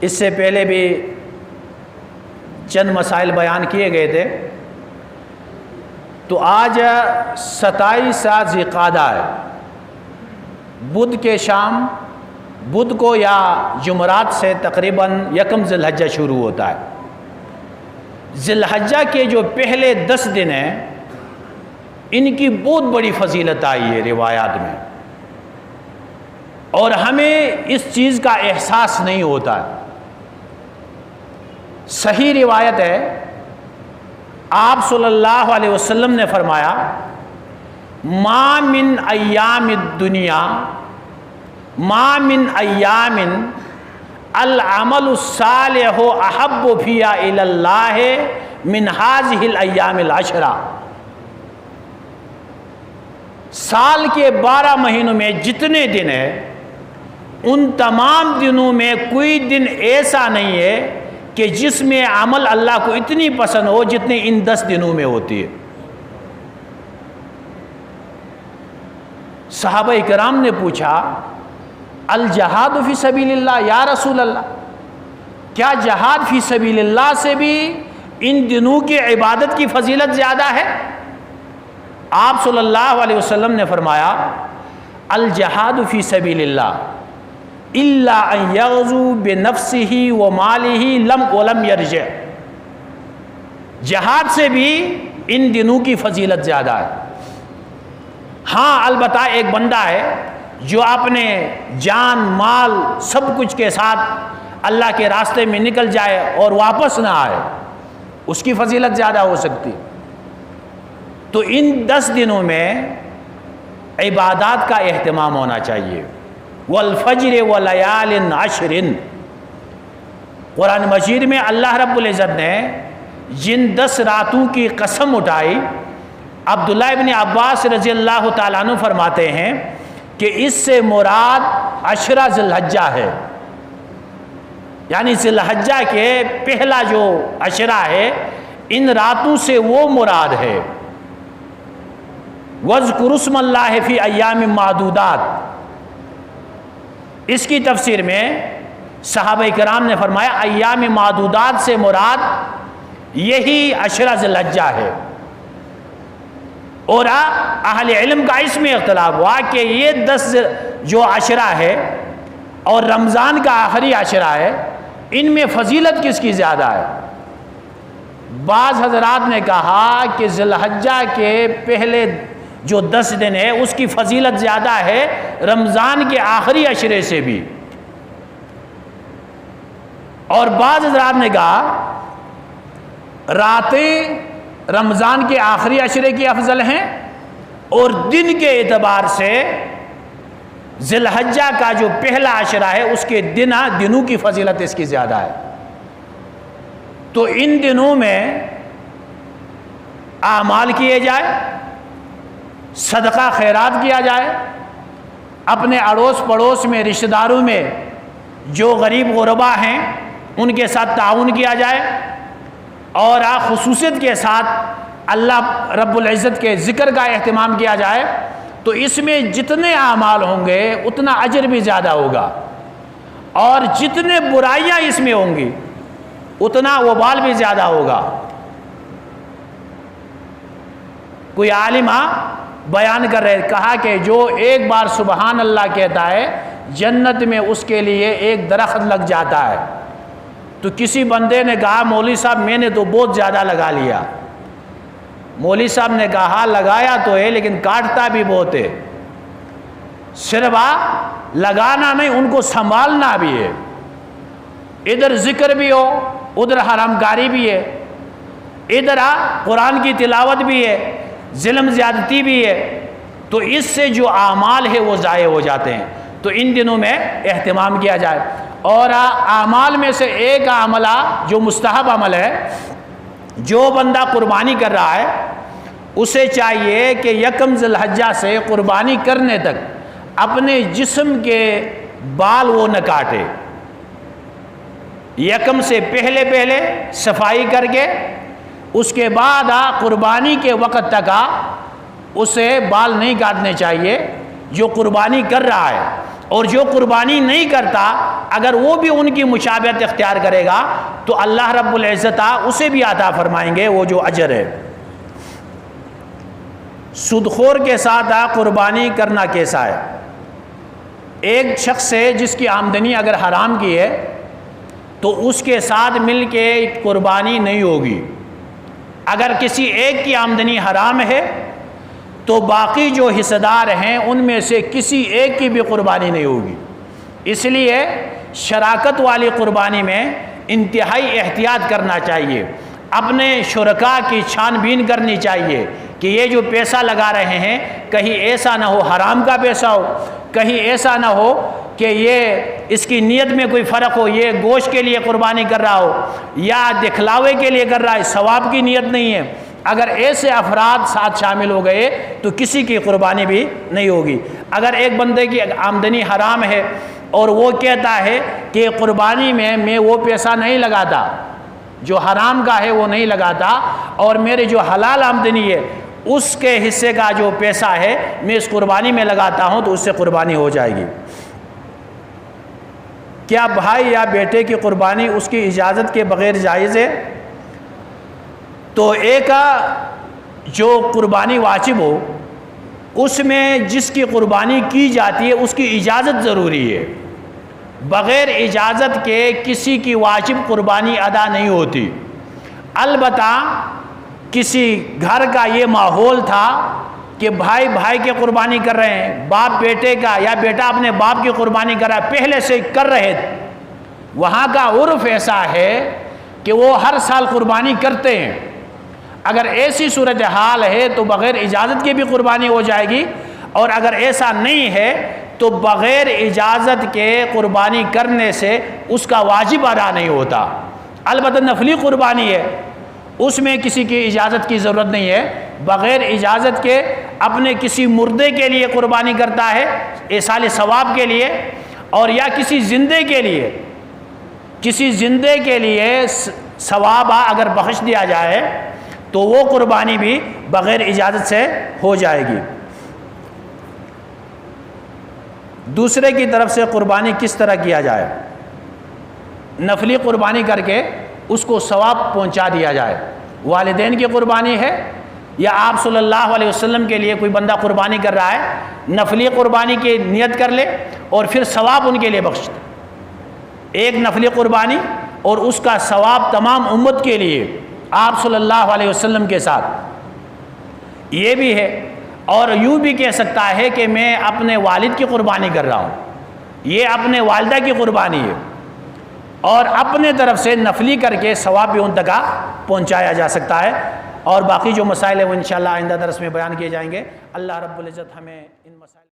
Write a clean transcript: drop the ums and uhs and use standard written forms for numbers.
اس سے پہلے بھی چند مسائل بیان کیے گئے تھے، تو آج 27 ذی القعدہ ہے، بدھ کے شام، بدھ کو یا جمعرات سے تقریباً 1 ذی الحجہ شروع ہوتا ہے۔ ذی الحجہ کے جو پہلے 10 دن ہیں ان کی بہت بڑی فضیلت آئی ہے روایات میں، اور ہمیں اس چیز کا احساس نہیں ہوتا ہے۔ صحیح روایت ہے، آپ صلی اللہ علیہ وسلم نے فرمایا ما من ایام الدنیا ما من ایام العمل الصالح احب فیہا الی اللہ من ہذہ الایام العشرہ۔ سال کے 12 مہینوں میں جتنے دن ہیں ان تمام دنوں میں کوئی دن ایسا نہیں ہے کہ جس میں عمل اللہ کو اتنی پسند ہو جتنے ان 10 دنوں میں ہوتی ہے۔ صحابہ کرام نے پوچھا الجہاد فی سبیل اللہ یا رسول اللہ، کیا جہاد فی سبیل اللہ سے بھی ان دنوں کی عبادت کی فضیلت زیادہ ہے؟ آپ صلی اللہ علیہ وسلم نے فرمایا الجہاد فی سبیل اللہ الا ان یغزو بنفسہ ومالہ ولم یرجع۔ جہاد سے بھی ان دنوں کی فضیلت زیادہ ہے۔ ہاں البتہ ایک بندہ ہے جو اپنے جان مال سب کچھ کے ساتھ اللہ کے راستے میں نکل جائے اور واپس نہ آئے، اس کی فضیلت زیادہ ہو سکتی۔ تو ان 10 دنوں میں عبادات کا اہتمام ہونا چاہیے۔ والفجر ولیال عشر، قرآن مجید میں اللہ رب العزت نے جن 10 راتوں کی قسم اٹھائی، عبداللہ ابن عباس رضی اللہ تعالیٰ عنہ فرماتے ہیں کہ اس سے مراد 10 ذی الحجہ ہے، یعنی ذی الحجہ کے پہلا جو 10 ہے ان راتوں سے وہ مراد ہے۔ وَاذْكُرُوا اسْمَ اللَّهِ فِي أَيَّامٍ مَّعْدُودَاتٍ، اس کی تفسیر میں صحابہ کرام نے فرمایا ایام معدودات سے مراد یہی 10 ذی الحجہ ہے۔ اور اہل علم کا اس میں اختلاف ہوا کہ یہ 10 جو 10 ہے اور رمضان کا آخری 10 ہے، ان میں فضیلت کس کی زیادہ ہے؟ بعض حضرات نے کہا کہ ذی الحجہ کے پہلے جو 10 دن ہے اس کی فضیلت زیادہ ہے رمضان کے آخری 10 سے بھی، اور بعض حضرات نے کہا راتیں رمضان کے آخری 10 کی افضل ہیں، اور دن کے اعتبار سے ذی الحجہ کا جو پہلا 10 ہے اس کے دنوں کی فضیلت اس کی زیادہ ہے۔ تو ان دنوں میں اعمال کیے جائے، صدقہ خیرات کیا جائے، اپنے اڑوس پڑوس میں رشتہ داروں میں جو غریب غربا ہیں ان کے ساتھ تعاون کیا جائے، اور خصوصیت کے ساتھ اللہ رب العزت کے ذکر کا اہتمام کیا جائے، تو اس میں جتنے اعمال ہوں گے اتنا اجر بھی زیادہ ہوگا، اور جتنے برائیاں اس میں ہوں گی اتنا وبال بھی زیادہ ہوگا۔ کوئی عالم بیان کر رہے، کہا کہ جو ایک بار سبحان اللہ کہتا ہے جنت میں اس کے لیے ایک درخت لگ جاتا ہے۔ تو کسی بندے نے کہا مولوی صاحب میں نے تو بہت زیادہ لگا لیا۔ مولوی صاحب نے کہا لگایا تو ہے لیکن کاٹتا بھی بہت ہے، صرف لگانا نہیں ان کو سنبھالنا بھی ہے، ادھر ذکر بھی ہو ادھر حرام کاری بھی ہے، ادھر قرآن کی تلاوت بھی ہے، ظلم زیادتی بھی ہے، تو اس سے جو اعمال ہے وہ ضائع ہو جاتے ہیں۔ تو ان دنوں میں اہتمام کیا جائے۔ اور اعمال میں سے ایک عمل جو مستحب عمل ہے، جو بندہ قربانی کر رہا ہے اسے چاہیے کہ 1 ذی الحجہ سے قربانی کرنے تک اپنے جسم کے بال وہ نہ کاٹے، 1 سے پہلے صفائی کر کے اس کے بعد قربانی کے وقت تک اسے بال نہیں کاٹنے چاہیے جو قربانی کر رہا ہے۔ اور جو قربانی نہیں کرتا اگر وہ بھی ان کی مشابہت اختیار کرے گا تو اللہ رب العزت اسے بھی عطا فرمائیں گے وہ جو اجر ہے۔ سودخور کے ساتھ قربانی کرنا کیسا ہے؟ ایک شخص ہے جس کی آمدنی اگر حرام کی ہے تو اس کے ساتھ مل کے قربانی نہیں ہوگی۔ اگر کسی ایک کی آمدنی حرام ہے تو باقی جو حصہ دار ہیں ان میں سے کسی ایک کی بھی قربانی نہیں ہوگی۔ اس لیے شراکت والی قربانی میں انتہائی احتیاط کرنا چاہیے، اپنے شرکاء کی چھان بین کرنی چاہیے کہ یہ جو پیسہ لگا رہے ہیں کہیں ایسا نہ ہو حرام کا پیسہ ہو، کہیں ایسا نہ ہو کہ یہ اس کی نیت میں کوئی فرق ہو، یہ گوشت کے لیے قربانی کر رہا ہو یا دکھلاوے کے لیے کر رہا ہے، ثواب کی نیت نہیں ہے۔ اگر ایسے افراد ساتھ شامل ہو گئے تو کسی کی قربانی بھی نہیں ہوگی۔ اگر ایک بندے کی آمدنی حرام ہے اور وہ کہتا ہے کہ قربانی میں وہ پیسہ نہیں لگاتا، جو حرام کا ہے وہ نہیں لگاتا، اور میرے جو حلال آمدنی ہے اس کے حصے کا جو پیسہ ہے میں اس قربانی میں لگاتا ہوں، تو اس سے قربانی ہو جائے گی۔ کیا بھائی یا بیٹے کی قربانی اس کی اجازت کے بغیر جائز ہے؟ تو ایک جو قربانی واجب ہو اس میں جس کی قربانی کی جاتی ہے اس کی اجازت ضروری ہے، بغیر اجازت کے کسی کی واجب قربانی ادا نہیں ہوتی۔ البتہ کسی گھر کا یہ ماحول تھا کہ بھائی بھائی کی قربانی کر رہے ہیں، باپ بیٹے کا یا بیٹا اپنے باپ کی قربانی کر رہا ہے، پہلے سے کر رہے تھے، وہاں کا عرف ایسا ہے کہ وہ ہر سال قربانی کرتے ہیں۔ اگر ایسی صورتحال ہے تو بغیر اجازت کے بھی قربانی ہو جائے گی، اور اگر ایسا نہیں ہے تو بغیر اجازت کے قربانی کرنے سے اس کا واجب ادا نہیں ہوتا۔ البتہ نفلی قربانی ہے، اس میں کسی کی اجازت کی ضرورت نہیں ہے، بغیر اجازت کے اپنے کسی مردے کے لیے قربانی کرتا ہے ایصال ثواب کے لیے، اور یا کسی زندے کے لیے ثواب اگر بخش دیا جائے تو وہ قربانی بھی بغیر اجازت سے ہو جائے گی۔ دوسرے کی طرف سے قربانی کس طرح کیا جائے؟ نفلی قربانی کر کے اس کو ثواب پہنچا دیا جائے۔ والدین کی قربانی ہے یا آپ صلی اللہ علیہ وسلم کے لیے کوئی بندہ قربانی کر رہا ہے، نفلی قربانی کی نیت کر لے اور پھر ثواب ان کے لیے بخش دے۔ ایک نفلی قربانی اور اس کا ثواب تمام امت کے لیے آپ صلی اللہ علیہ وسلم کے ساتھ، یہ بھی ہے۔ اور یوں بھی کہہ سکتا ہے کہ میں اپنے والد کی قربانی کر رہا ہوں، یہ اپنے والدہ کی قربانی ہے، اور اپنے طرف سے نفلی کر کے ثواب بھی ان تک پہنچایا جا سکتا ہے۔ اور باقی جو مسائل ہیں وہ انشاءاللہ آئندہ درس میں بیان کیے جائیں گے۔ اللہ رب العزت ہمیں ان مسائل